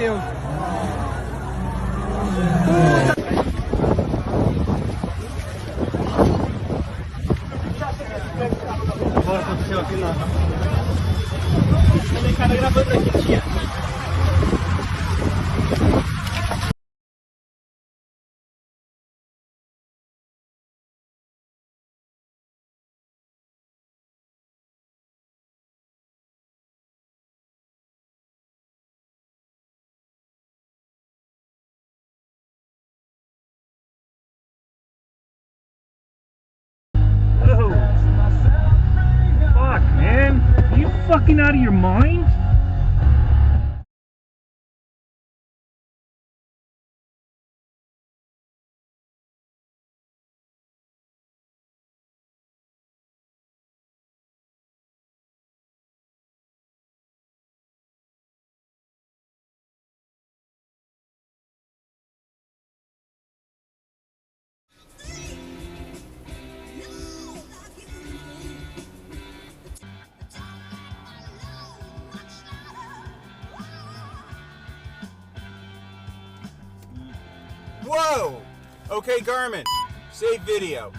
you. Fuck, man. Are you fucking out of your mind? Whoa! Okay, Garmin, save video.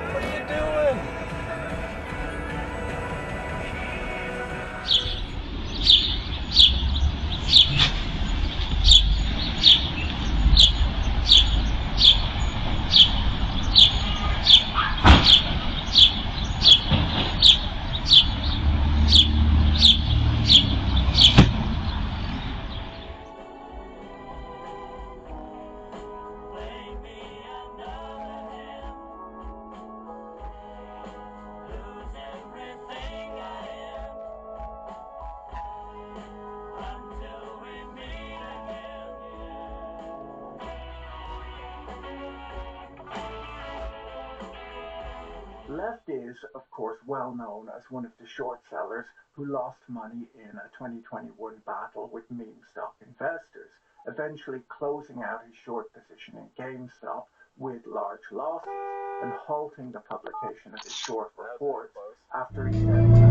What are you doing? Left is, of course, well known as one of the short sellers who lost money in a 2021 battle with meme stock investors, eventually closing out his short position in GameStop with large losses and halting the publication of his short reports after he said...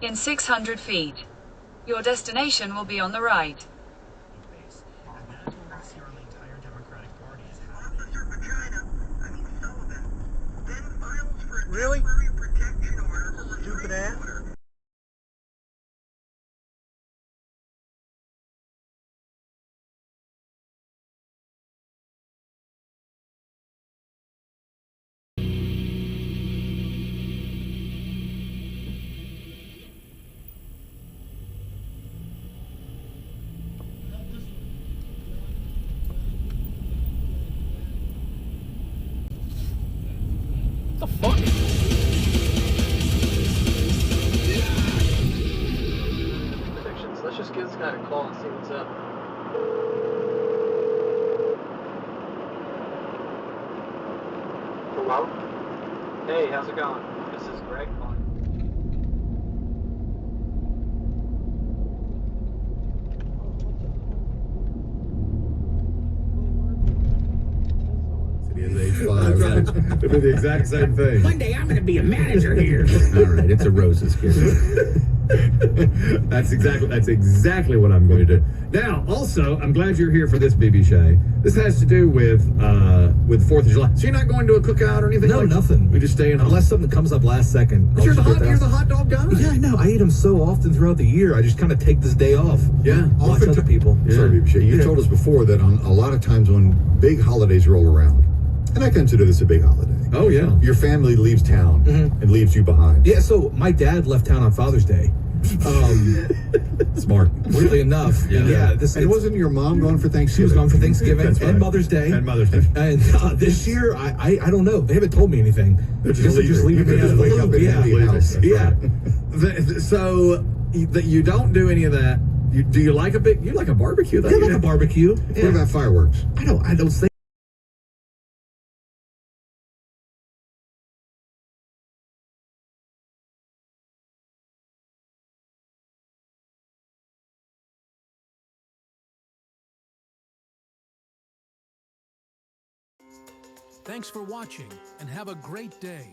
In 600 feet, your destination will be on the right. Really? Stupid ass. What the fuck? So let's just give this guy a call and see what's up. Hello? Hey, how's it going? This is Greg calling. Age 5. They do the exact same thing. One day I'm going to be a manager here. All right, it's a roses kiss. That's exactly what I'm going to do. Now, also, I'm glad you're here for this, BB Shay. This has to do with 4th of July. So you're not going to a cookout or anything? No, like nothing. We just stay in unless something comes up last second. But you're the hot dog guy. Yeah, I know. I eat them so often throughout the year. I just kind of take this day off. Yeah. Watch other people. Yeah. Sorry, BB Shay. You've told us before that on a lot of times when big holidays roll around, and I consider this a big holiday. Oh, yeah. Your family leaves town and leaves you behind. Yeah, so my dad left town on Father's Day. Smart. Weirdly enough, And wasn't your mom gone for Thanksgiving? She was gone for Thanksgiving That's and right. Mother's Day. And Mother's Day. And this year, I don't know. They haven't told me anything. They're They're just leaving me out of the wake up loop. in Yeah. the house. That's Yeah. right. So that you don't do any of that. Do you like you like a barbecue? Though? I like a barbecue. What about fireworks? I don't think. Thanks for watching and have a great day.